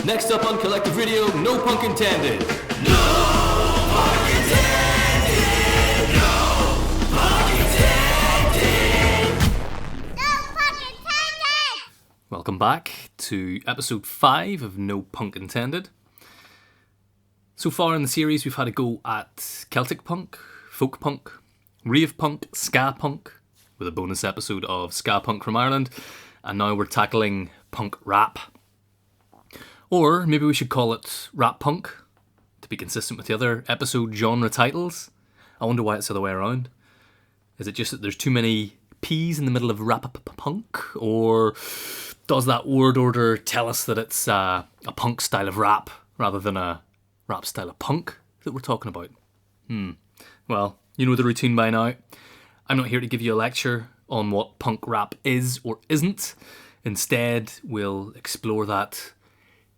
Next up on Kolektiv Radio, no punk intended. No punk intended. No punk intended. No punk intended. Welcome back to episode 5 of No Punk Intended. So far in the series, we've had a go at Celtic punk, folk punk, rave punk, ska punk, with a bonus episode of ska punk from Ireland, and now we're tackling punk rap. Or maybe we should call it rap punk, to be consistent with the other episode genre titles. I wonder why it's the other way around. Is it just that there's too many P's in the middle of rap punk? Or does that word order tell us that it's a punk style of rap rather than a rap style of punk that we're talking about? Well, you know the routine by now. I'm not here to give you a lecture on what punk rap is or isn't. Instead, we'll explore that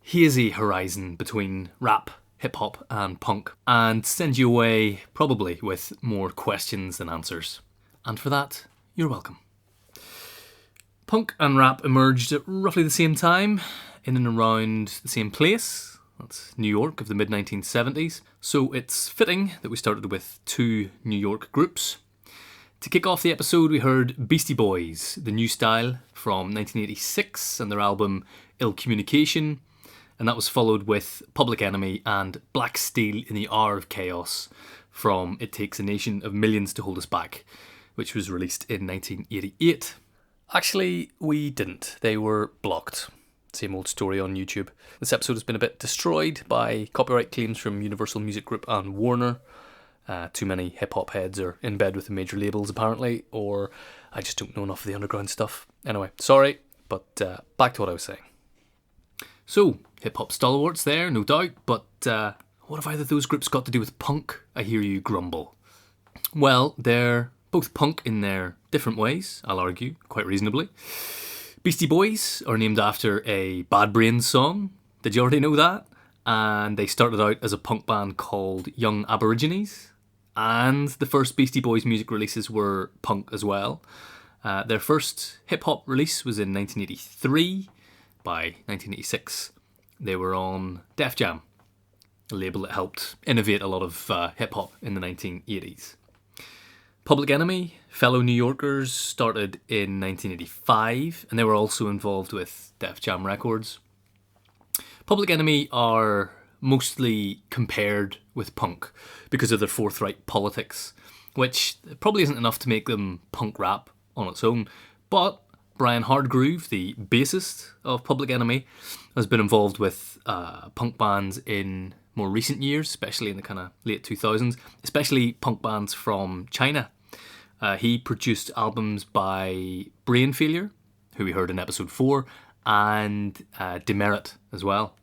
hazy horizon between rap, hip-hop and punk, and send you away probably with more questions than answers. And for that, you're welcome. Punk and rap emerged at roughly the same time, in and around the same place. That's New York of the mid-1970s. So it's fitting that we started with 2 New York groups. To kick off the episode, we heard Beastie Boys, the new style, from 1986 and their album Ill Communication. And that was followed with Public Enemy and Black Steel in the Hour of Chaos from It Takes a Nation of Millions to Hold Us Back, which was released in 1988. Actually, we didn't. They were blocked. Same old story on YouTube. This episode has been a bit destroyed by copyright claims from Universal Music Group and Warner. Too many hip-hop heads are in bed with the major labels, apparently, or I just don't know enough of the underground stuff. Anyway, sorry, but back to what I was saying. So, hip-hop stalwarts there, no doubt, but what have either of those groups got to do with punk, I hear you grumble? Well, they're both punk in their different ways, I'll argue, quite reasonably. Beastie Boys are named after a Bad Brains song. Did you already know that? And they started out as a punk band called Young Aborigines. And the first Beastie Boys music releases were punk as well. Their first hip-hop release was in 1983. By 1986, they were on Def Jam, a label that helped innovate a lot of hip-hop in the 1980s. Public Enemy, fellow New Yorkers, started in 1985, and they were also involved with Def Jam Records. Public Enemy are mostly compared with punk because of their forthright politics, which probably isn't enough to make them punk rap on its own, but Brian Hardgroove, the bassist of Public Enemy, has been involved with punk bands in more recent years, especially in the kind of late 2000s, especially punk bands from China. He produced albums by Brain Failure, who we heard in episode 4, and Demerit as well.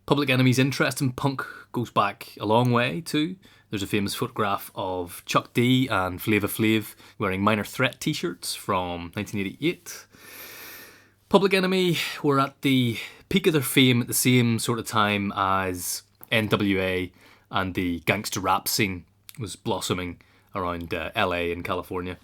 Public Enemy's interest in punk goes back a long way too. There's a famous photograph of Chuck D and Flava Flav wearing Minor Threat t-shirts from 1988. Public Enemy were at the peak of their fame at the same sort of time as NWA, and the gangster rap scene was blossoming around LA and California.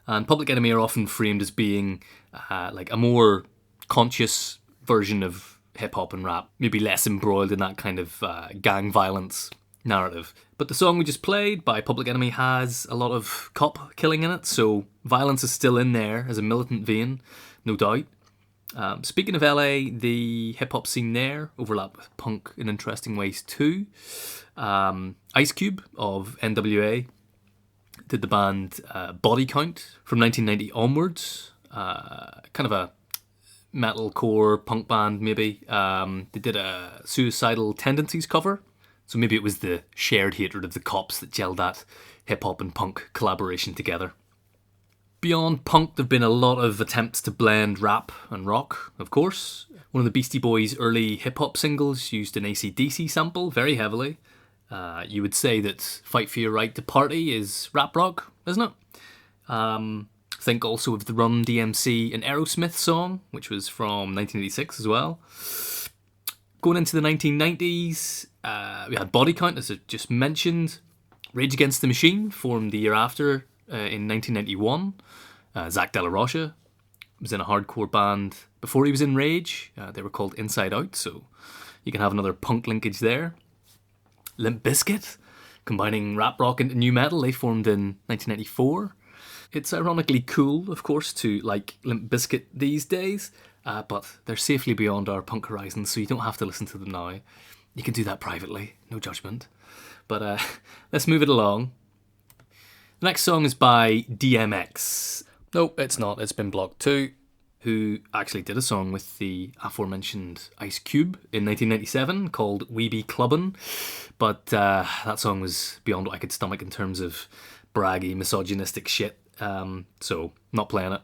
And Public Enemy are often framed as being like a more conscious version of hip-hop and rap, maybe less embroiled in that kind of gang violence narrative. But the song we just played by Public Enemy has a lot of cop killing in it, so violence is still in there as a militant vein, no doubt. Speaking of LA, the hip-hop scene there overlapped with punk in interesting ways too. Ice Cube of NWA did the band Body Count from 1990 onwards, kind of a metalcore punk band maybe. They did a Suicidal Tendencies cover, so maybe it was the shared hatred of the cops that gelled that hip-hop and punk collaboration together. Beyond punk, there have been a lot of attempts to blend rap and rock, of course. One of the Beastie Boys' early hip-hop singles used an AC/DC sample very heavily. You would say that Fight for Your Right to Party is rap rock, isn't it? Think also of the Run DMC and Aerosmith song, which was from 1986 as well. Going into the 1990s, we had Body Count, as I just mentioned. Rage Against the Machine formed the year after, in 1991. Zach De La Rocha was in a hardcore band before he was in Rage. They were called Inside Out, so you can have another punk linkage there. Limp Bizkit, combining rap rock into nu metal, they formed in 1994. It's ironically cool, of course, to like Limp Bizkit these days, but they're safely beyond our punk horizons, so you don't have to listen to them now. You can do that privately, no judgment. But let's move it along. The next song is by DMX. No, it's not, it's been blocked too, who actually did a song with the aforementioned Ice Cube in 1997 called We Be Clubbin', but that song was beyond what I could stomach in terms of braggy, misogynistic shit, so not playing it.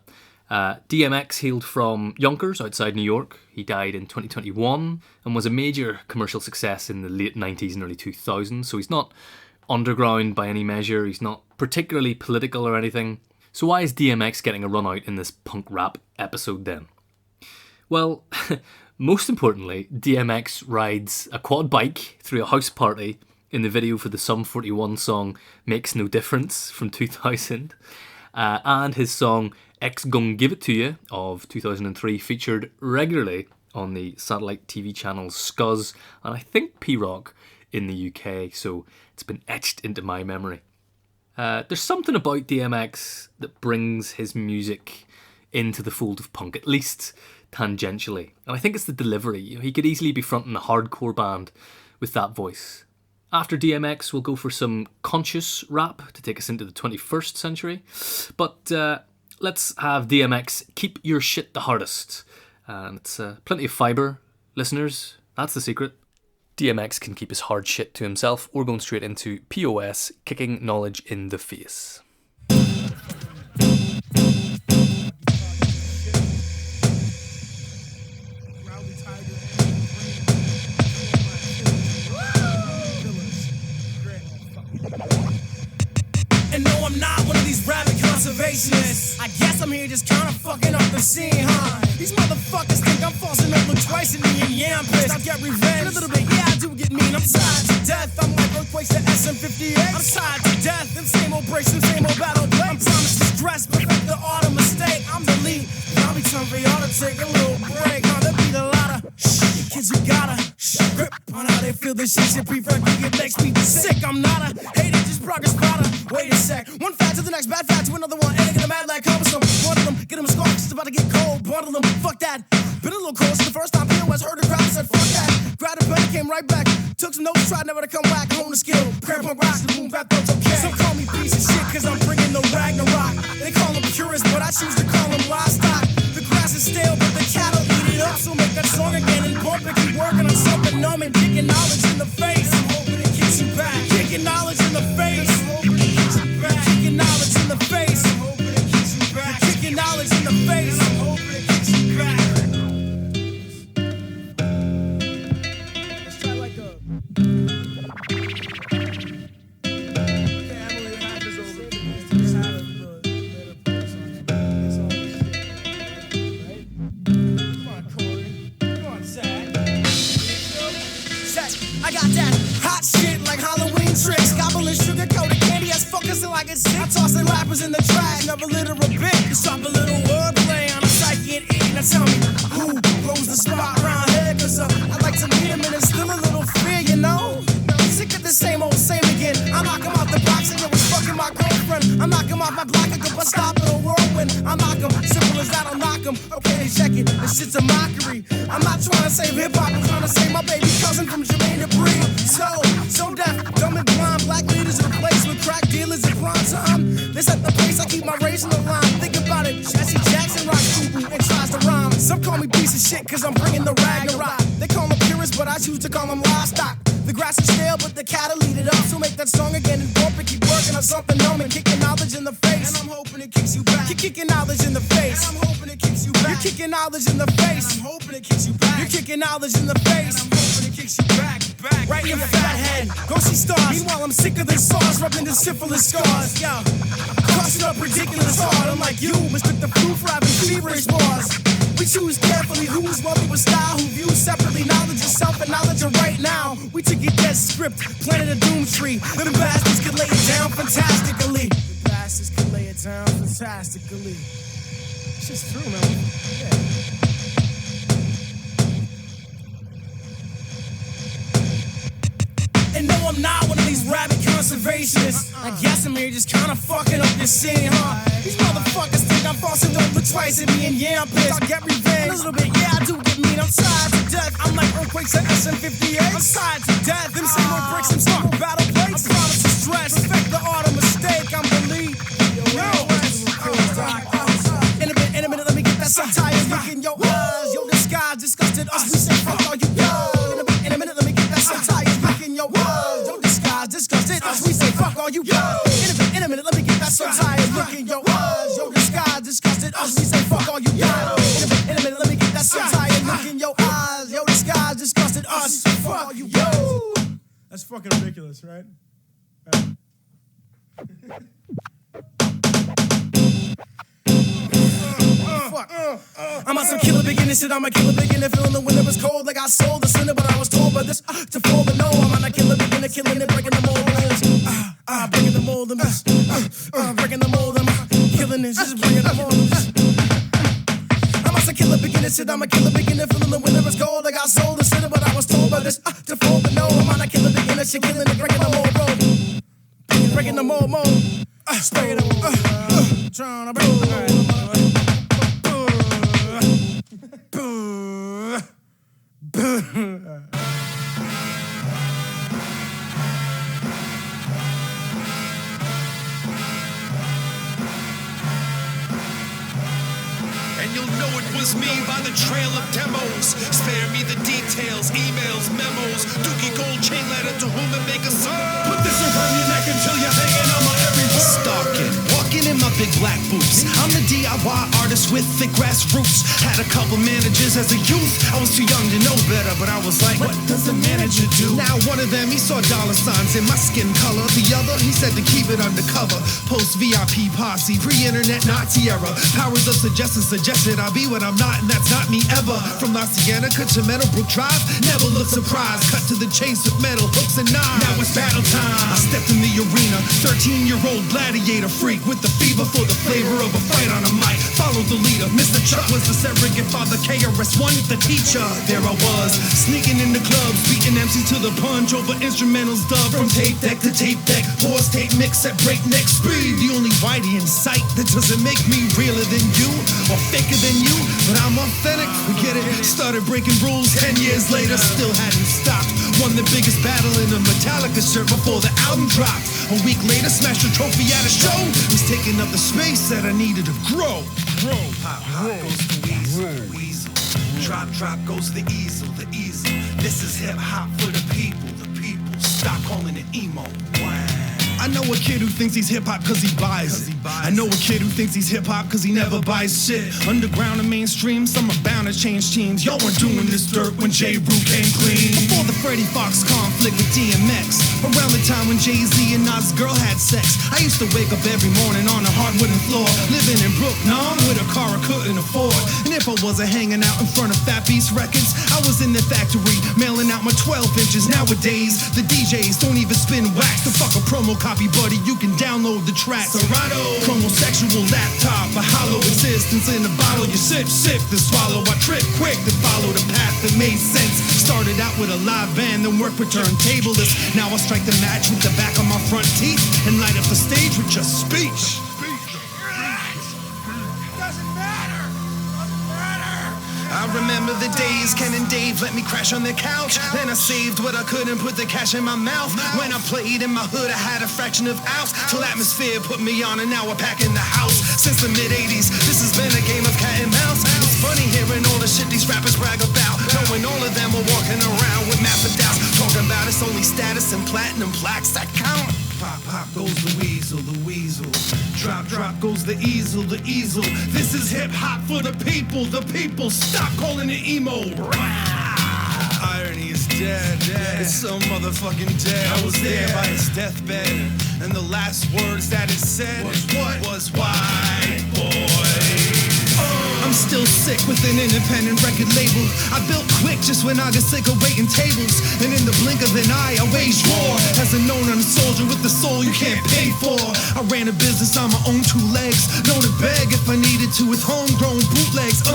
DMX hailed from Yonkers outside New York. He died in 2021 and was a major commercial success in the late 90s and early 2000s, so he's not underground by any measure, he's not particularly political or anything. So why is DMX getting a run out in this punk rap episode then? Well, most importantly, DMX rides a quad bike through a house party in the video for the Sum 41 song Makes No Difference from 2000, and his song X Gon Give It To You of 2003 featured regularly on the satellite TV channels Scuzz and I think P-Rock in the UK, so it's been etched into my memory. There's something about DMX that brings his music into the fold of punk, at least tangentially. And I think it's the delivery. He could easily be fronting a hardcore band with that voice. After DMX, we'll go for some conscious rap to take us into the 21st century. But let's have DMX Keep Your Shit the Hardest. And it's plenty of fibre, listeners. That's the secret. DMX can keep his hard shit to himself. We're going straight into P.O.S. Kicking Knowledge in the Face. And no, I'm not one of these rabid conservationists. I guess I'm here just kinda fucking up the scene, huh? These motherfuckers think I'm falsing up look twice in me and yeah, I'm pissed. I'll get revenge. A little bit, yeah, I do get mean. I'm tired to death. I'm like earthquakes to SM58. I'm tired to death. Them same old breaks, them same old battle play. I'm promised to stress, perfect the art of mistake. I'm the lead. Now be time for y'all to take a little break. Huh? There be a lot of shh, kids, you gotta grip on how they feel this shit. Prefect me, it makes me sick. I'm not a hater, just progress spotter. Wait a sec. One fact to the next, bad fact to another one. And get a mad like cumbersome. One of them, get them a scarf, it's about to get cold. Bundle them, fuck that. Been a little cold since the first time P.O.S. heard the crowd and said, fuck that. Grabbed a pen, came right back. Took some notes, tried never to come back. Hone the skill, cramp on rocks, the boom bap felt okay. Some call me piece of shit, cause I'm bringing the Ragnarok. They call them purists, but I choose to call them livestock. The grass is stale, but the cattle eat it up. So make that song again and bump it, keep working on something numb and kicking knowledge in the face. I'm hoping it kicks you back. Kicking knowledge in the face. I'm hoping it kicks you back. Kicking knowledge in the face. I'm hoping it kicks you back. Kicking knowledge in the face. I'm hoping it kicks you back. Let's try like a... I got that hot shit like Halloween tricks. Gobbling sugar-coated candy as fuckers till I get sick. I'm tossing rappers in the trash, never litter a bit. Just drop a little wordplay on a psyche and it. Now tell me, who blows the spot around here? Cause I like to meet him and there's still a little fear, you know? Sick of the same old, same again. I knock him off the box and it was fucking my girlfriend. I knock him off my block, I could bust stop in a whirlwind. I knock him, simple as that, I'll knock him. Okay, they check it, this shit's a mockery. I'm not trying to save hip-hop, I'm trying to save my baby cousin from Jermaine Dupri. So deaf, dumb and blind, black leaders replaced with crack dealers at prime time. They set the pace, I keep my race in the line. Think about it, Jesse Jackson rocks and tries to rhyme. Some call me piece of shit cause I'm bringing the Ragnarok. They call them purists, but I choose to call them livestock. The grass is stale, but the cattle eat it up. So make that song again and bump it, keep working on something numb and kicking knowledge in the face. And I'm hoping it kicks you back. You're kicking knowledge in the face. And I'm hoping it kicks you back. You're kicking knowledge in the face. And I'm hoping it kicks you back. You're kicking knowledge in the face. And I'm hoping it kicks you back. Right in your fat head. Go see stars. Meanwhile, I'm sicker than SARS, rubbing the syphilis scars. Yo, crossing up ridiculous hard. Unlike you, mistook the flu for having feverish bars. We choose carefully who's wealthy with style, who views separately knowledge of self and knowledge of right now. We took your dead script, planted a doom tree. Them bastards could lay it down fantastically. The bastards could lay it down fantastically. It's just true, man. Yeah. I'm not one of these rabid conservationists. I guess I'm here just kinda fucking up this scene, huh? These motherfuckers think I'm false and don't look twice at me, and yeah, I'm pissed. I'll get revenge a little bit, yeah, I do get mean. I'm tired to death. I'm like earthquakes at SM58. I'm tired to death. Them single bricks, them single battle plates. I promise to stress. Perfect the art of mistake. I'm believed. In a minute, let me get that subtitle. Look in your eyes. Yo, disguise disgusted us. We say fuck all you guys. In a minute, let me get that subtitle. Look in your eyes. Yo, disguise disgusted us. We say fuck all you guys. In a minute, let me get that subtitle. Look in your eyes. Yo, disguise disgusted us. We say fuck all you guys. In a minute, let me get that subtitle. Look in your eyes. Yo, disguise disgusted us. Fuck you, yo. That's fucking ridiculous, right? I'm on some killer beginning shit, I'm a killer beginning, feeling the winter was cold like I sold the sinner, but I was told by this to fall the no. I'm on a killer beginning, killing it, breaking the mold, breaking the mold, breaking the mold, killing it, just breaking the mold. I'm on some killer beginning shit, I'm a killer beginning, feeling the winter was cold like I sold the sinner, but I was told by this to fall the no. I'm on a killer beginning shit, killing it, breaking the mold, breaking the mold, breaking the mold, trying to break the mold. And you'll know it was me by the trail of demos. Spare me the details, emails, memos. Dookie gold chain letter to whom it make a song. Put this around your neck until you're hanging on my every word. Stalking, walking in my big black boots. I'm the DIY artist with thick grass roots. Had a couple managers as a youth. I was too young to know better, but I was like, what does a manager do? Now one of them, he saw dollar signs in my skin color. The other, he said to keep it undercover. Post VIP posse, pre-internet Nazi era. Powers of suggestion suggested I'll be what I'm not, and that's not me ever. From La Cienega to Meadowbrook Drive, never look surprised. Cut to the chase with metal hooks and knives. Now it's battle time. I stepped in the arena, 13-year-old gladiator freak with the fever for the flavor of a fight on a mic. Follow the leader, Mr. Chuck was the surrogate father, KRS-One the teacher. There I was, sneaking in the clubs, beating MCs to the punch over instrumentals dubbed from tape deck to tape deck. Pause tape mix at breakneck speed. The only whitey in sight that doesn't make me realer than you or faker than you, but I'm authentic. Forget it. Started breaking rules 10 years later, still hadn't stopped. Won the biggest battle in a Metallica shirt before the album dropped. A week later, smashed a trophy at a show. Was taking up the space that I needed to grow. Pop, goes the weasel. Drop goes the easel. This is hip hop for the people. Stop calling it emo. I know a kid who thinks he's hip-hop cause he buys it. I know a kid who thinks he's hip-hop cause he never buys shit. Underground and mainstream, some are bound to change teams. Y'all weren't doing this dirt when J. Brew came clean. Before the Freddie Fox conflict with DMX. Around the time when Jay-Z and Nas' girl had sex. I used to wake up every morning on a hardwooden floor. Living in Brooklyn with a car I couldn't afford. And if I wasn't hanging out in front of Fat Beast Records, I was in the factory mailing out my 12 inches. Nowadays, the DJs don't even spin wax. To fuck a promo copy, buddy, you can download the track. Serato, chromosexual laptop, a hollow existence in a bottle. You sip, then swallow. I trip quick to follow the path that made sense. Started out with a live band, then worked with turntablists. Now I strike the match with the back of my front teeth and light up the stage with just speech. I remember the days Ken and Dave let me crash on the couch. Then I saved what I couldn't put the cash in my mouth. When I played in my hood, I had a fraction of ounce. Till atmosphere put me on and now we're back in the house. Since the mid-80s, this has been a game of cat and mouse. It's funny hearing all the shit these rappers brag about. Knowing all of them are walking around with massive doubts. Talking about it's only status and platinum plaques that count. Pop goes the weasel. Drop goes the easel. This is hip hop for the people. Stop calling it emo. Irony is dead. It's so motherfucking dead. I was there by his deathbed, and the last words that it said was white boy. I'm still sick with an independent record label. I built quick just when I got sick of waiting tables. And in the blink of an eye, I waged war. As a known soldier with the soul you can't pay for. I ran a business on my own two legs. Known to beg if I needed to with homegrown bootlegs.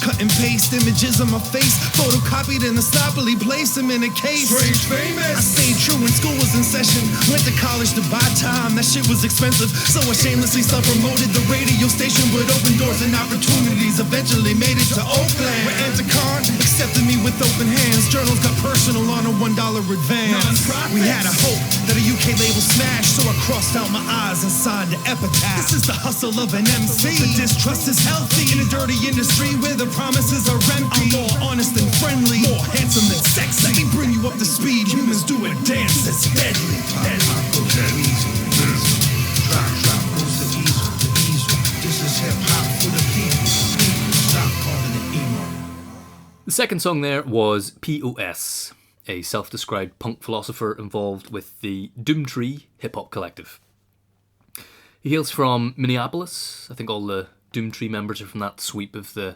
Cut and paste images of my face. Photocopied and sloppily placed them in a case. Strange famous. I stayed true when school was in session. Went to college to buy time. That shit was expensive. So I shamelessly self-promoted. The radio station would open doors and opportunities. Eventually made it to Oakland, where Anticon accepted me with open hands. Journals got personal on a $1 advance. We had a hope that a UK label smashed, so I crossed out my eyes and signed the epitaph. This is the hustle of an MC. The distrust is healthy in a dirty industry where the promises are empty. I'm more honest and friendly, more handsome than sexy. Let me bring you up to speed. Humans do a dance that's deadly. The second song there was P.O.S, a self-described punk philosopher involved with the Doomtree hip-hop collective. He hails from Minneapolis. I think all the Doomtree members are from that sweep of the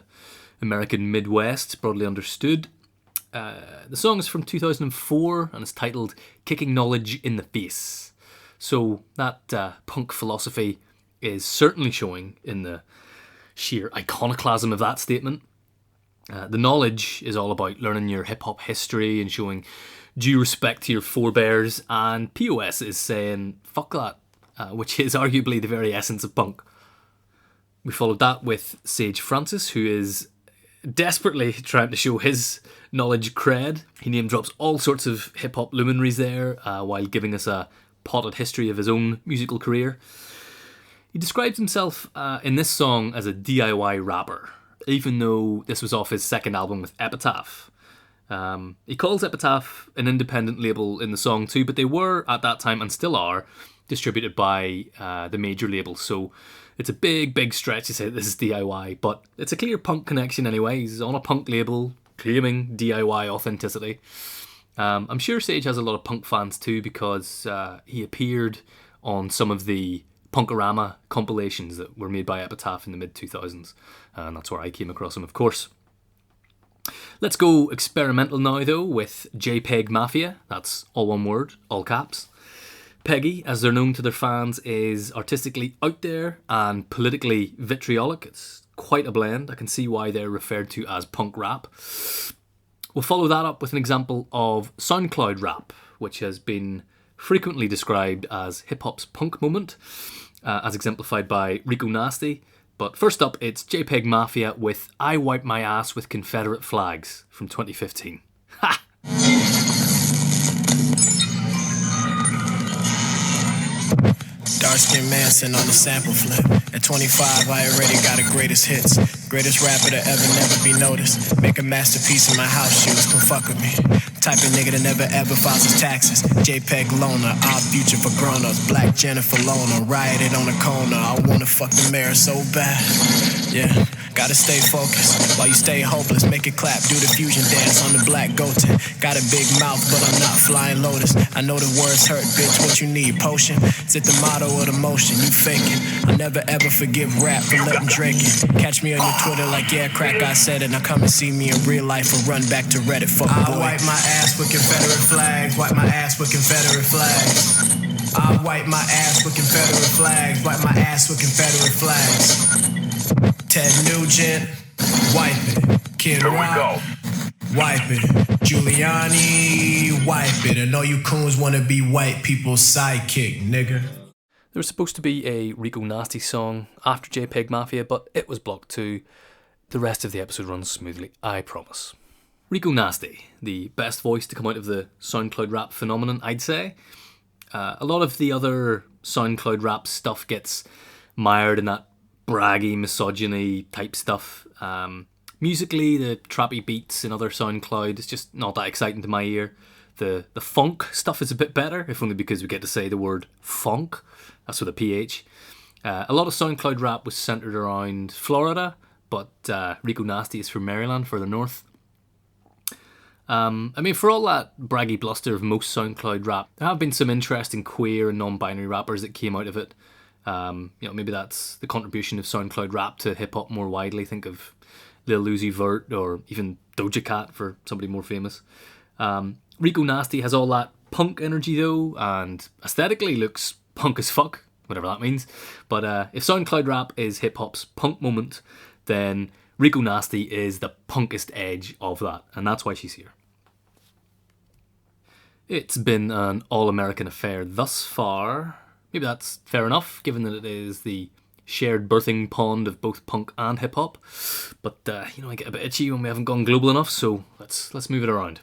American Midwest, broadly understood. The song is from 2004 and is titled Kicking Knowledge in the Face. So that punk philosophy is certainly showing in the sheer iconoclasm of that statement. The knowledge is all about learning your hip-hop history and showing due respect to your forebears, and P.O.S. is saying, fuck that, which is arguably the very essence of punk. We followed that with Sage Francis, who is desperately trying to show his knowledge cred. He name drops all sorts of hip-hop luminaries there, while giving us a potted history of his own musical career. He describes himself in this song as a DIY rapper, even though this was off his second album with Epitaph. He calls Epitaph an independent label in the song too, but they were, at that time, and still are, distributed by the major label, so it's a big stretch to say that this is DIY, but it's a clear punk connection anyway. He's on a punk label, claiming DIY authenticity. I'm sure Sage has a lot of punk fans too, because he appeared on some of the Punkorama compilations that were made by Epitaph in the mid-2000s, and that's where I came across him, of course. Let's go experimental now, though, with JPEGMAFIA. That's all one word, all caps. Peggy, as they're known to their fans, is artistically out there and politically vitriolic. It's quite a blend. I can see why they're referred to as punk rap. We'll follow that up with an example of SoundCloud rap, which has been frequently described as hip-hop's punk moment, as exemplified by Rico Nasty. But first up, it's JPEGMAFIA with I Wipe My Ass with Confederate Flags from 2015. Ha! Dark-skinned man sitting on the sample flip. At 25, I already got a greatest hits. Greatest rapper to ever never be noticed. Make a masterpiece in my house shoes, come fuck with me. Type of nigga that never ever files his taxes. JPEG loner, our future for grown-ups. Black Jennifer Lona, rioted on the corner. I wanna fuck the mayor so bad. Yeah, gotta stay focused. While you stay hopeless, make it clap. Do the fusion dance on the black goatee. Got a big mouth, but I'm not flying lotus. I know the words hurt, bitch, what you need? Potion? Is it the motto of the motion? You faking. I never ever forgive rap for letting Drake it. Catch me on your Twitter like, yeah, crack, I said it. Now come and see me in real life or run back to Reddit. Fuck a boy. I wipe my ass with Confederate flags. Wipe my ass with Confederate flags. I wipe my ass with Confederate flags. Wipe my ass with Confederate flags. Ted Nugent, wipe it. Kid Rock, wipe it. Giuliani, wipe it. And all you coons wanna be white people's sidekick, nigga. There was supposed to be a Rico Nasty song after JPEGMAFIA, but it was blocked too. The rest of the episode runs smoothly, I promise. Rico Nasty, the best voice to come out of the SoundCloud rap phenomenon, I'd say. A lot of the other SoundCloud rap stuff gets mired in that braggy, misogyny type stuff. Musically, the trappy beats and other SoundCloud is just not that exciting to my ear. The funk stuff is a bit better, if only because we get to say the word funk. That's with a PH. A lot of SoundCloud rap was centered around Florida, but Rico Nasty is from Maryland, further north. I mean, for all that braggy bluster of most SoundCloud rap, there have been some interesting queer and non-binary rappers that came out of it. Maybe that's the contribution of SoundCloud rap to hip-hop more widely. Think of Lil Uzi Vert or even Doja Cat for somebody more famous. Rico Nasty has all that punk energy though, and aesthetically looks punk as fuck, whatever that means. But if SoundCloud rap is hip-hop's punk moment, then Rico Nasty is the punkest edge of that, and that's why she's here. It's been an all-American affair thus far. Maybe that's fair enough, given that it is the shared birthing pond of both punk and hip-hop. But, I get a bit itchy when we haven't gone global enough, so let's move it around.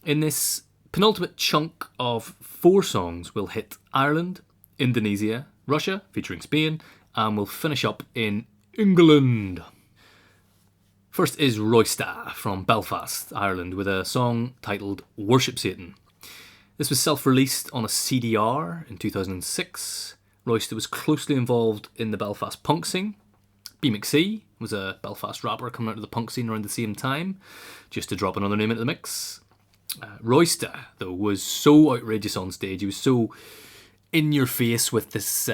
In this penultimate chunk of 4 songs, we'll hit Ireland, Indonesia, Russia, featuring Spain, and we'll finish up in England. First is Roysta from Belfast, Ireland, with a song titled Worship Satan. This was self-released on a CDR in 2006. Roysta was closely involved in the Belfast punk scene. B McC was a Belfast rapper coming out of the punk scene around the same time, just to drop another name into the mix. Roysta, though, was so outrageous on stage. He was so in your face with this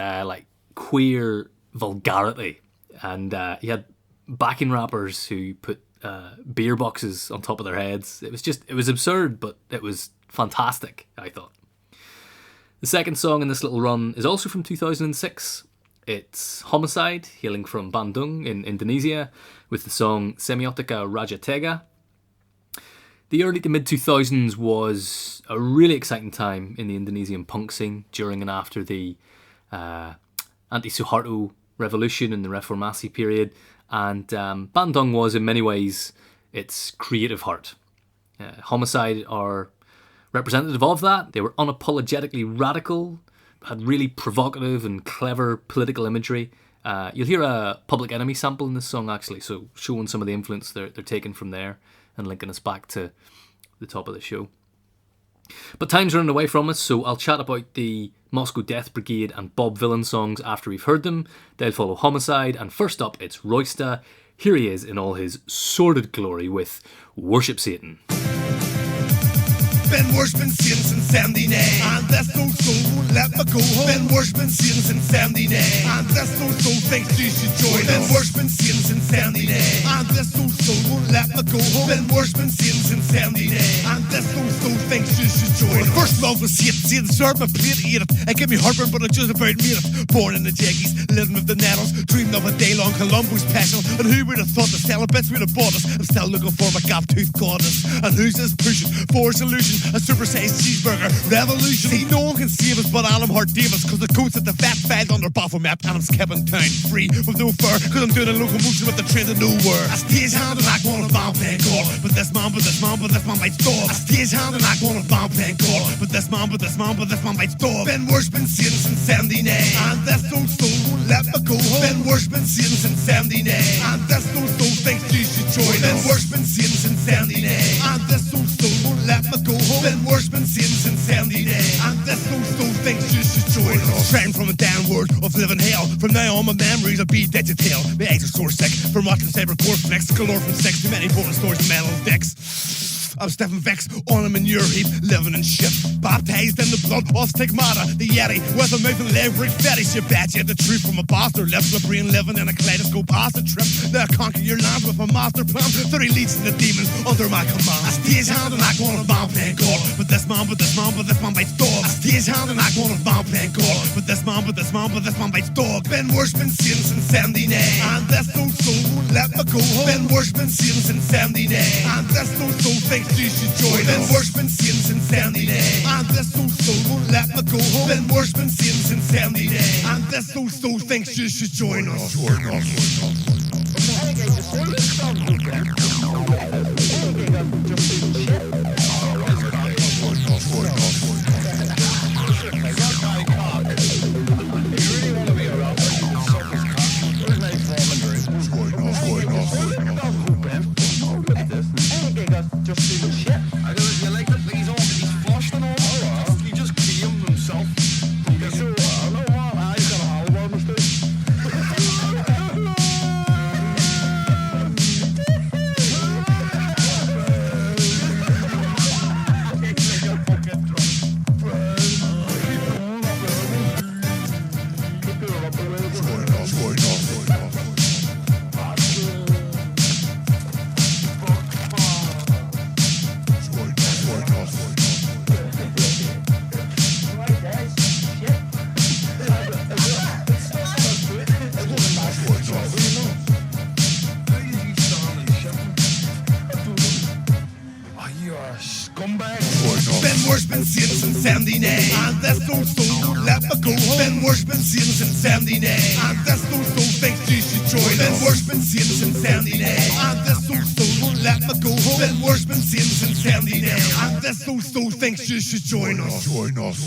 queer vulgarity, and he had backing rappers who put beer boxes on top of their heads. It was absurd, but it was fantastic, I thought. The second song in this little run is also from 2006. It's Homicide, hailing from Bandung in Indonesia, with the song Semiotika Rajatega. The early to mid-2000s was a really exciting time in the Indonesian punk scene during and after the anti-Suharto revolution and the Reformasi period, and Bandung was in many ways its creative heart. Homicide are representative of that. They were unapologetically radical, had really provocative and clever political imagery. You'll hear a Public Enemy sample in this song actually, so showing some of the influence they're taking from there and linking us back to the top of the show. But time's running away from us, so I'll chat about the Moscow Death Brigade and Bob Vylan songs after we've heard them. They'll follow Homicide, and first up it's Roysta. Here he is in all his sordid glory with Worship Satan. Been worshiping Satan since 79, and that's no soul won't let me go home. Been worshiping Satan since 79, and that's no soul thinks she should join us. Been worshiping Satan since 79, and that's no soul won't let me go home. Been worshiping Satan since 79, and that's no soul thinks she should join us. First love was Satan, Satan served my plate, ate it. It gave me heartburn, but I just about made it. Born in the Jaggies, living with the Nettles, dreamed of a day-long Colombo special. And who would have thought the celibates would have bought us? I'm still looking for my gap-toothed goddess. And who's this pushing for a solution? A supersized cheeseburger revolution. See, no one can save us but Alan Hart Davis, cause the coats at the fat fad on their baffle map, and I'm skipping town free with no fare, cause I'm doing a locomotion with the train to nowhere. I stage hand and I want a bomb playing call, but this man might stop. I stage hand and I want a bomb playing call, but this man might stop. Been worshiping Satan since 79, and this no soul won't let me go home. Been worshiping Satan since 79, and this no soul thinks you should join us. Been worshiping Satan since 79, and this no soul won't let me go home. Been worshiping Satan since 79, and this no soul thinks you should join us. Straying from a downward of living hell, from now on my memories will be digital. My eggs are sore sick from watching cybercore flicks, galore from sex, too many porn stores and metal dicks. I'm Stephen Vex on a manure heap, living in shit, baptized in the blood of stigmata. The Yeti with a mouth and leg rig fetish. You bet you the truth from a bastard lips, my brain living in a kaleidoscope acid trip. They'll conquer your land with a master plan. 30 leads and the demons under my command. I stage hand and I want a bomb playing God, but this man bites dog. I stage hand and I want a bomb playing God, but this man bites dog. Been worshiping Satan since 79, and this no soul won't let me go home. Been worshiping Satan since 79, and this no soul thinks you should join us. Been worshiping Satan since 79, and this no soul won't let me go home. Been worshiping Satan since 79, and this no soul thinks you should join us. Come back. Ben worshiping sins and Sandy Nay. And that's so let me go home. Ben worshiping sins and Sandy Nay. And that's so thanks you should join us. Ben worshiping sins and Sandy Nay. And that's so let me go home. Ben worshiping sins and Sandy Nay. And that's so thanks you should join us. Join us.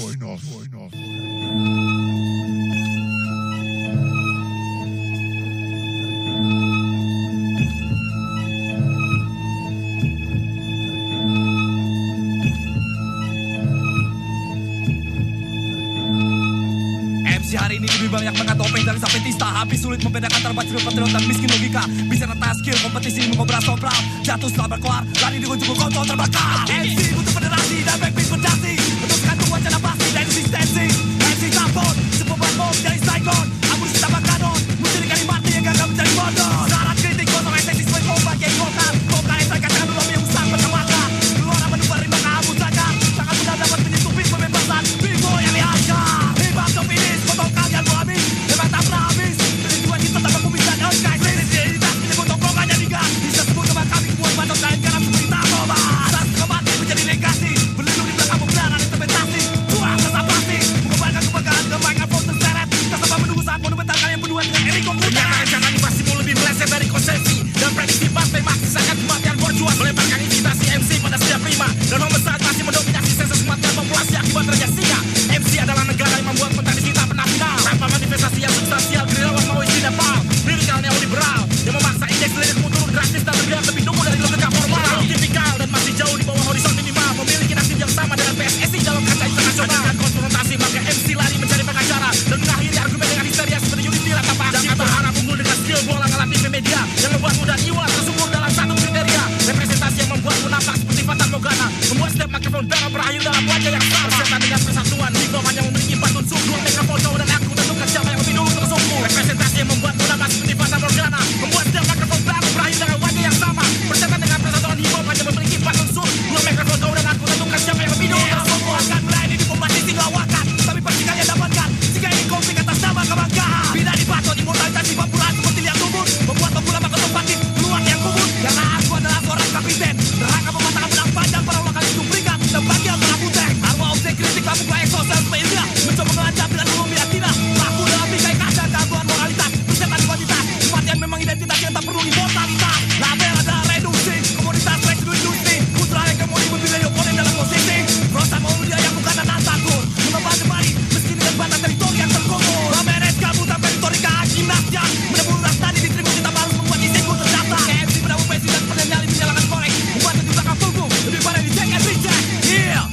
Hari ini lebih banyak mengangkat topeng dari sampai tista. Habis sulit membedakan antara patriot dan miskin logika. Bisa rata skill kompetisi mengobras sobral. Jatuh setelah berkeluar, lari di ujung kontrol terbakar. MC butuh federasi dan backbeat berdasi. Untuk kantung wacana pasti dan eksistensi. MC tampon, sebuah bom dari Saigon. Amunisi tambah kanon, mencuri mati yang gagal mencari bodoh. Syarat kritik kosong esensi sesuai kompak yang golkar. Kompak yang saya katakan dulu yang usang berkembangkan. Keluar apa nubar rimba kamu saja. Sangat mudah dapat menyentuh pembebasan. Bingo yang dihajar. Hibab dominis, potong kalian mau habis. Memang tak pernah habis. Tujuan kita tak mampu bisa guys. Identitas menyebut tongkrongannya digas. Bisa sebut nama kami buat batok kain garam seperti narkoba. Saat mati menjadi legasi. Berlindung di belakang pembenaran implementasi. Buang rasa plastik. Mengobarkan kebanggaan kebanggaan foto seret. Tak sabar menunggu saat monumental kalian berdua dengan Rico. Rencana animasimu lebih meleset dari konsepsi. Dan prediksi partai Marxis akan kematian borjuas. Melemparkan invitasi MC pada setiap prima. Dan Homicide masih mendominasi sensus kematian populasi akibat raja singa. MC adalah negara yang membuat kontradiksi tak pernah final. Tanpa manifestasi yang substansial, gerilyawan mau isi Nepal. Lirikal neoliberal yang memaksa indeks lirikmu turun drastis dan terlihat lebih nunggu dari logika formal. Terlalu tipikal dan masih jauh di bawah horizon minimal. Memiliki nasib yang sama dengan PSSI dalam kaca internasional. Dengan konfrontasi maka MC lari mencari pengacara dan mengakhiri argumen dengan histeria seperti Unity rata pasti. Jangan berharap unggul dengan skill bola ngalah TV media yang membuat muda jiwa tersubur dalam satu kriteria. Representasi yang membuatmu nampak seperti Fata Morgana. Membuat setiap mikrofon barrel berakhir dalam wajah yang sama. Persetan dengan persatuan, Rico hanya memiliki 4 unsur. Dua mikrofon kau dan aku tentukan siapa yang lebih dulu tersungguh. Representasi yang membuatmu nampak seperti Fata Morgana. Membuat setiap mikrofon barrel berakhir dengan wajah yang sama. Persetan dengan persatuan hip-hop hanya memiliki 4 unsur. Dua mikrofon kau dan aku tentukan siapa yang lebih dulu tersungguh. Akan berani di kompetisi lawakan, tapi pasti kalian dapatkan jika ingin konflik atas nama kebanggaan. Bila dibaca di mortalitas di pampuran seperti liang tubuh. Membuat pemula makotopatif keluar yang kubur. Karena aku adalah seorang kapiten. Neraka mematahkan benang panjang para ulang kali itu berikan. Dan bagian para puteng. Arwah objek kritik kamu kayak sosial media. Mencoba mengancam dengan umum yakinah. Aku dalam bingkai kaca gangguan moralitas. Persetan kuantitas. Kematian memang identitas yang tak perlu immortalitas. Label adalah reduksi. Komoditas reksidu industri. Putra yang kemudian memilih oponen dalam posisi. Rosa mau dia yang bukan anak takut. Menambah jemari. Meski dengan batas teritori yang terkubur. Ramenet kamu tak teritori kehakimatnya. Menebur rasta di distribusi tak harus membuat isiku terdaftar. KFC beramu pensi dan penanyali menyalakan korek. Membuat di belakang tunggu. Lebih pada di check and recheck. Yeah.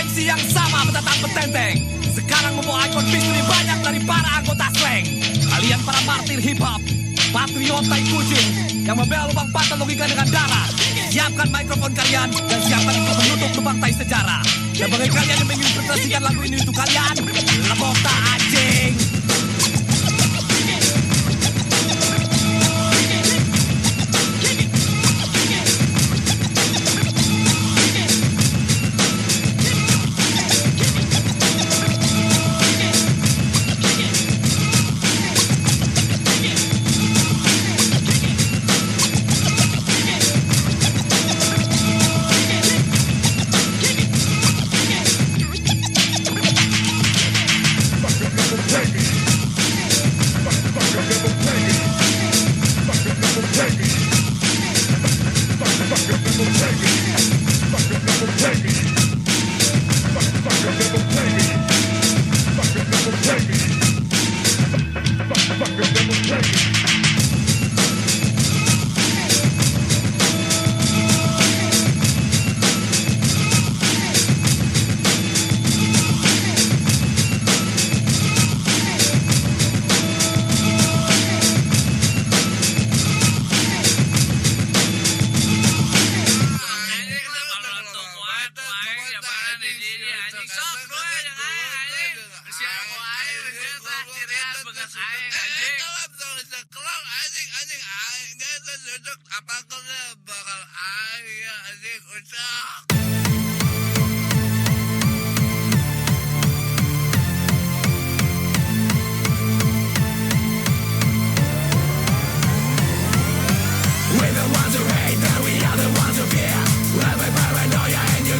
MC yang sama bertatang petenteng. Sekarang membawa ikon Beastie banyak dari para anggota slang. Kalian para martir hip hop, patriot tai kucing yang membela lubang pantat logika dengan darah. Siapkan mikrofon kalian dan siapkan untuk menutup lubang tai sejarah. Dan bagi kalian yang menginterpretasikan lagu ini untuk kalian, lebota anjing. We're the ones who hate, and we are the ones who fear. Every paranoia and you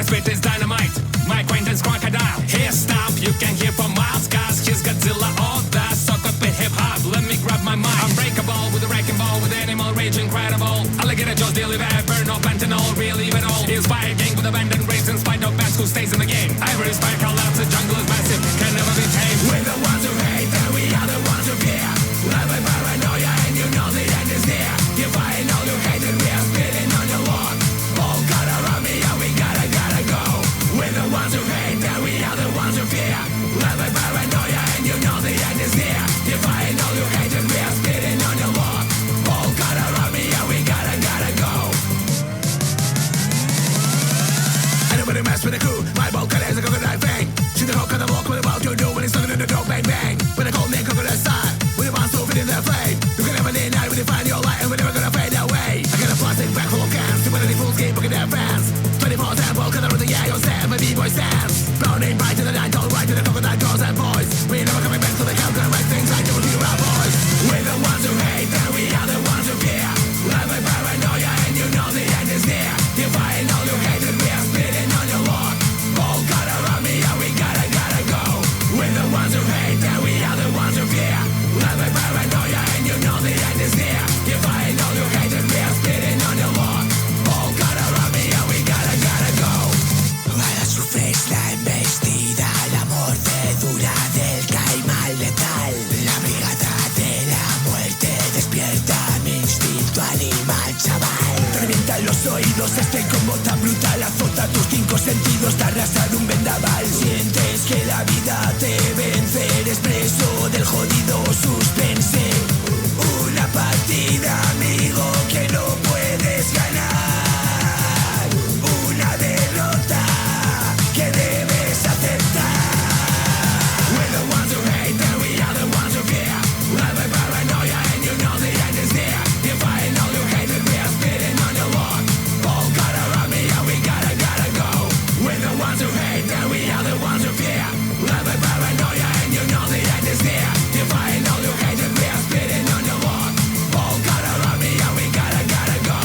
spit is dynamite. My acquaintance crocodile. Here stomp, you can hear for miles. Cause here's Godzilla or the suck up in hip hop. Let me grab my mic. Unbreakable with a wrecking ball with animal rage incredible. Alligator jaws, daily ever, no fentanyl, real even all. He's fire gang with abandoned race in spite of bats who stays in the game. Ivory spike collapse, the jungle is massive, can never be tamed. We're the ones who hate, and we are the ones who fear. Live by paranoia, and you know the end is near. Defying all who hate, and we are spitting on your lawn. Boltcutter on me, and we gotta go. We're the ones who hate, and we are the ones who fear. Live by paranoia, and you know the end is near. Defying all who hate, and we are spitting on your lawn. Boltcutter on me, and we gotta go. Anybody mess with the crew? My Boltcutter is a crocodile fang. Shoot the hook on the walk, what about you do when it's stuck in the dope, bang bang. When I call me crocodile side, when the monster fit in their flame. You can never deny when you find your light, and we're never gonna fade away. I got a plastic bag full of cans, too many fools keep looking at their fans. 24/7 Boltcutter with the yeah, you'll stand, my B-boy stands. Burning bright to the night, all right to the crocodile girls and boys. We never coming back to the camp, gonna wreck things like do to our boys. We're the ones who hate, and we are the ones who fear. Live by paranoia, and you know the end is near. Defying all who hate, and we are spitting on your lawn. Boltcutter on me, and we gotta go. We're the ones who hate, and we are the ones who fear. Live by paranoia, and you know the end is near. Defying all who hate, and we are spitting on your lawn. Boltcutter on me, and we gotta go. Ahora sufres la embestida, la mordedura del caimán letal. La brigada de la muerte despierta mi instinto animal, chaval. Revientan los oídos, este combo tan brutal azota tus 5 sentidos, te arrasar un vendaval. Sientes que la vida te vence, eres preso del jodido suspense. Una partida, amigo, que no puedes ganar. Una derrota que debes aceptar. We're the ones who hate, and we are the ones who fear. Live by paranoia, and you know the end is near. Defying all who hate, and we are spitting on your lawn. Boltcutter on me, and we gotta go. We're the ones who hate, and we are the ones who fear. Live by paranoia, and you know the end is near. Defying all who hate, and we are spitting on your lawn. Boltcutter on me, and we gotta go.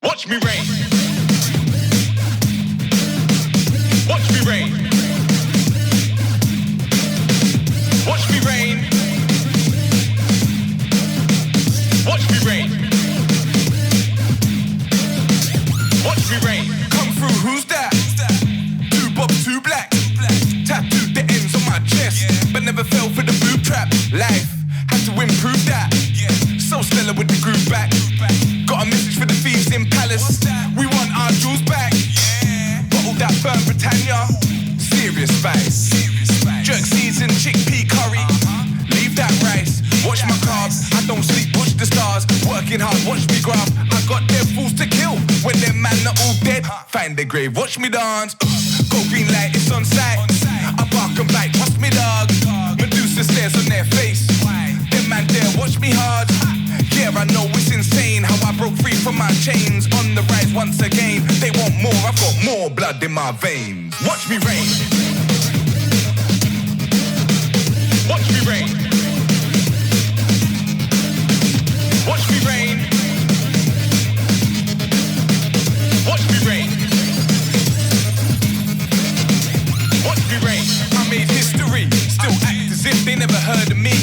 Watch me rain. Watch me rain. Watch me rain. Watch me rain. Watch me rain. Come through, who's that? 2 bobs, 2 black. Tattooed the ends on my chest, but never fell for the boob trap. Life had to improve that. So stellar with the groove back. Got a message for the thieves in Palace. We want our jewels back. Bottle that burn Britannia. Serious spice. Jerk season, chickpea curry. Leave that rice. Watch my carbs. I don't sleep, watch the stars. Working hard, watch me graph. I got dead fools to kill. When them man are all dead, find their grave, watch me dance. Go green light, it's on sight. I bark and bite, trust me dog. Medusa stares on their face. Them man there, watch me hard. Yeah, I know it's insane how I broke free from my chains. On the rise once again. They want more, I've got more blood in my veins. Watch me rain. Watch me rain. Watch me rain. Watch me rain. Watch me rain. I made history. Still act as if they never heard of me.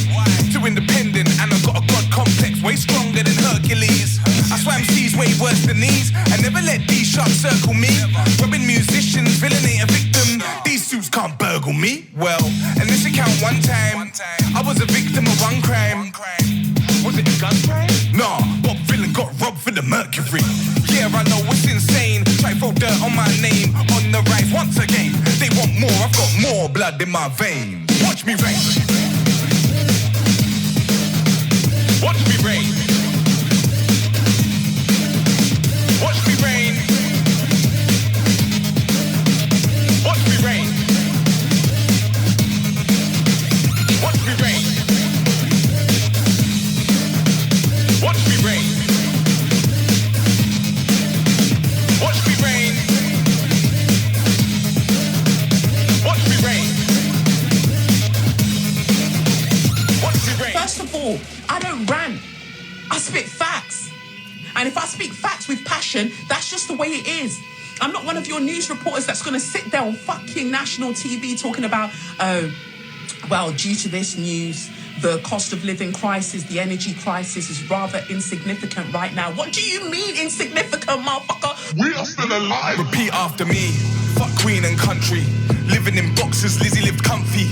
Too independent and I got a god complex way stronger than Hercules. I swam seas way worse than these. I never let these sharks circle me. Robbing musicians, villain ain't a victim. These suits can't burgle me. Well, and this account one time, I was a victim of one crime. Was it a gun crime? Nah, Bob Vylan got robbed for the mercury. Yeah, I know it's insane. Try throw dirt on my name. On the rise once again. They want more, I've got more blood in my veins. Watch me rain. Watch me rain. Watch me rain. Watch me rain. Watch me rain. Watch me rain. First of all, I don't rant. I spit facts. And if I speak facts with passion, that's just the way it is. I'm not one of your news reporters that's going to sit there on fucking national TV talking about, well, due to this news, the cost of living crisis, the energy crisis is rather insignificant right now. What do you mean insignificant, motherfucker? We are still alive. Repeat after me. Fuck Queen and country. Living in boxes, Lizzie lived comfy.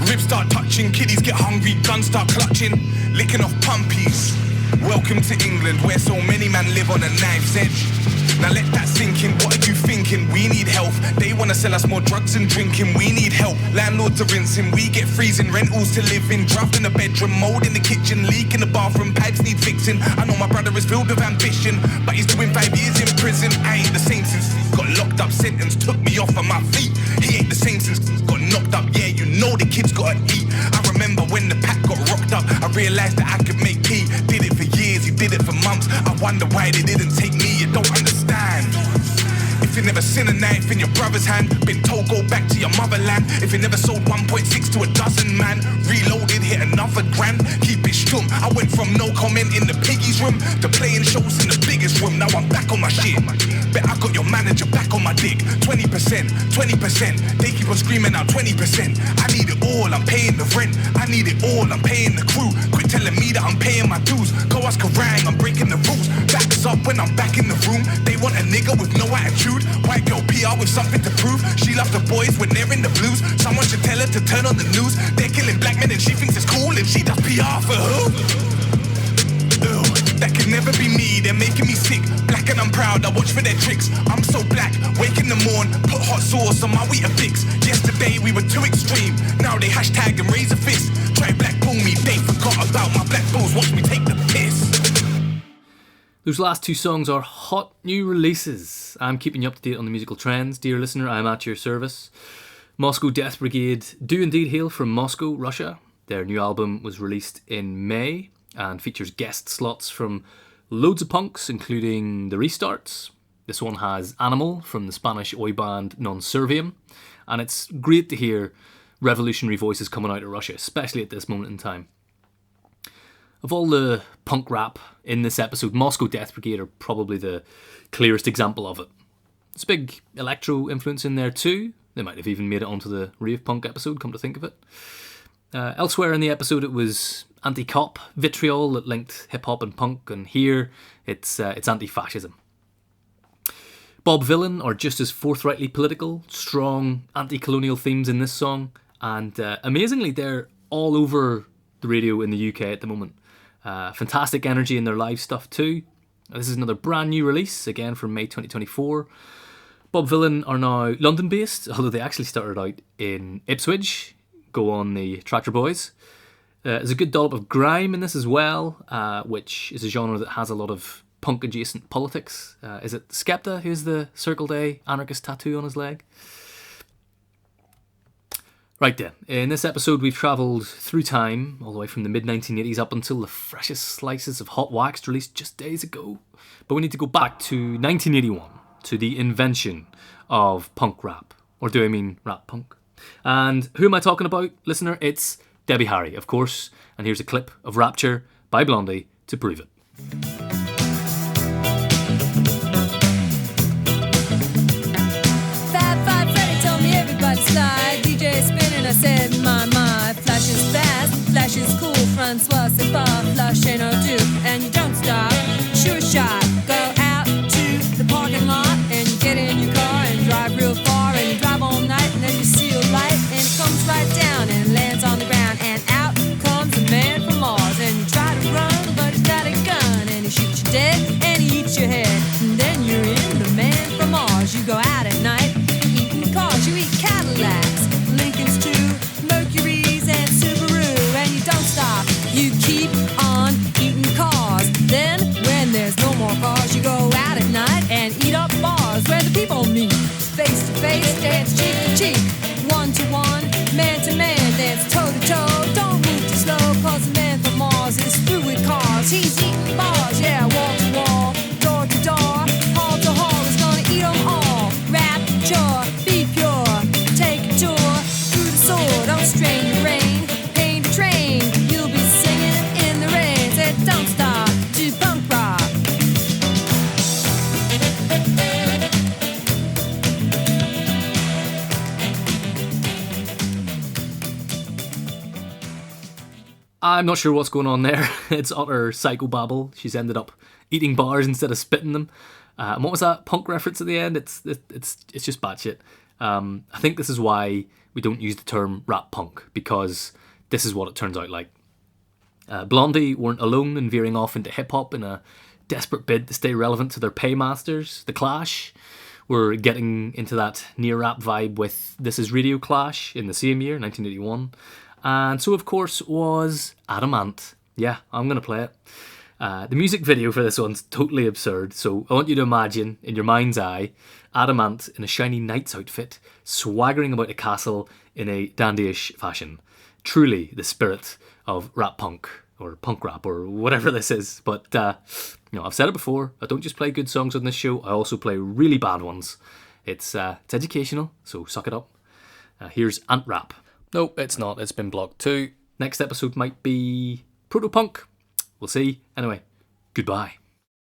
Ribs start touching, kiddies get hungry, guns start clutching, licking off pumpies. Welcome to England, where so many men live on a knife's edge. Now let that sink in, what are you thinking? We need health, they wanna sell us more drugs and drinking. We need help, landlords are rinsing. We get freezing, rentals to live in. Draft in the bedroom, mold in the kitchen, leak in the bathroom, pipes need fixing. I know my brother is filled with ambition, but he's doing 5 years in prison. I ain't the same since got locked up, sentence took me off of my feet. He ain't the same since got knocked up, yeah, you know the kid's gotta eat. I remember when the pack got rocked up, I realised that I could make P. Did it for years, he did it for months. I wonder why they didn't take me, you don't understand. If you never seen a knife in your brother's hand, been told go back to your motherland. If you never sold 1.6 to a dozen, man, reloaded, hit another grand, keep it stum. I went from no comment in the piggy's room to playing shows in the biggest room. Now I'm back on my shit. Bet I got your manager back on my dick. 20%, 20%. They keep on screaming out 20%. I need it all, I'm paying the rent. I need it all, I'm paying the crew. Quit telling me that I'm paying my dues. Go ask Kerrang, I'm breaking the rules. Backs up when I'm back in the room. They want a nigga with no attitude. White girl PR with something to prove. She loves the boys when they're in the blues. Someone should tell her to turn on the news. They're killing black men and she thinks it's cool. And she does PR for who? Ew, that could never be me. They're making me sick. Black and I'm proud, I watch for their tricks. I'm so black, wake in the morn, put hot sauce on my Weetabix. Yesterday we were too extreme. Now they hashtag and raise a fist. Try blackball me, they forgot about my black balls. Watch me take the piss. Those last two songs are hot new releases. I'm keeping you up to date on the musical trends. Dear listener, I'm at your service. Moscow Death Brigade do indeed hail from Moscow, Russia. Their new album was released in May and features guest slots from loads of punks, including The Restarts. This one has Animal from the Spanish oi band Non-Servium. And it's great to hear revolutionary voices coming out of Russia, especially at this moment in time. Of all the punk rap in this episode, Moscow Death Brigade are probably the clearest example of it. There's a big electro influence in there too. They might have even made it onto the rave punk episode, come to think of it. Elsewhere in the episode it was anti-cop vitriol that linked hip-hop and punk, and here it's anti-fascism. Bob Vylan are just as forthrightly political, strong anti-colonial themes in this song, and amazingly they're all over the radio in the UK at the moment. Fantastic energy in their live stuff too. This is another brand new release, again from May 2024. Bob Vylan are now London based, although they actually started out in Ipswich. Go on the Tractor Boys. There's a good dollop of grime in this as well, which is a genre that has a lot of punk adjacent politics. Is it Skepta who's the Circle Day anarchist tattoo on his leg? Right then, in this episode we've travelled through time, all the way from the mid-1980s up until the freshest slices of Hot Waxed released just days ago. But we need to go back to 1981, to the invention of punk rap. Or do I mean rap punk? And who am I talking about, listener? It's Debbie Harry, of course. And here's a clip of Rapture by Blondie to prove it. Fab Freddy told me everybody slide. DJ spinning, I said, my, flash is fast, flash is cool. Francois, c'est pas, flash ain't no do. And you don't stop, sure shot. Go out to the parking lot and you get in your car and drive real far. And you drive all night and then you see a light and it comes right down and lands on the ground. And out comes a man from Mars. And you try to run, but he's got a gun. And he shoots you dead and he eats your head. And then you're in the man from Mars. You go out at night, eating cars. You eat Cadillacs, Lincolns too, Mercuries and Subaru. And you don't stop, you keep on eating cars. Then when there's no more cars, you go out at night and eat up bars where the people meet. Face to face, dance cheek to cheek, one to one, man to man, dance toe to toe. Don't move too slow, cause the man from Mars is through with cars. He's eating bars, yeah, wall to wall, door to door, hall to hall. He's gonna eat them all. Rapture, be pure, take a tour through the sword. Don't strain your rain, paint a train. You'll be singing I'm not sure what's going on there. It's utter psychobabble. She's ended up eating bars instead of spitting them. And what was that punk reference at the end? It's just batshit. I think this is why we don't use the term rap punk, because this is what it turns out like. Blondie weren't alone in veering off into hip-hop in a desperate bid to stay relevant to their paymasters. The Clash were getting into that near-rap vibe with This Is Radio Clash in the same year, 1981. And so, of course, was Adamant. Yeah, I'm going to play it. The music video for this one's totally absurd, so I want you to imagine, in your mind's eye, Adamant in a shiny knight's outfit, swaggering about a castle in a dandyish fashion. Truly the spirit of rap punk, or punk rap, or whatever this is. But, I've said it before, I don't just play good songs on this show, I also play really bad ones. It's educational, so suck it up. Here's Ant Rap. No, it's not. It's been blocked too. Next episode might be proto-punk. We'll see. Anyway, goodbye.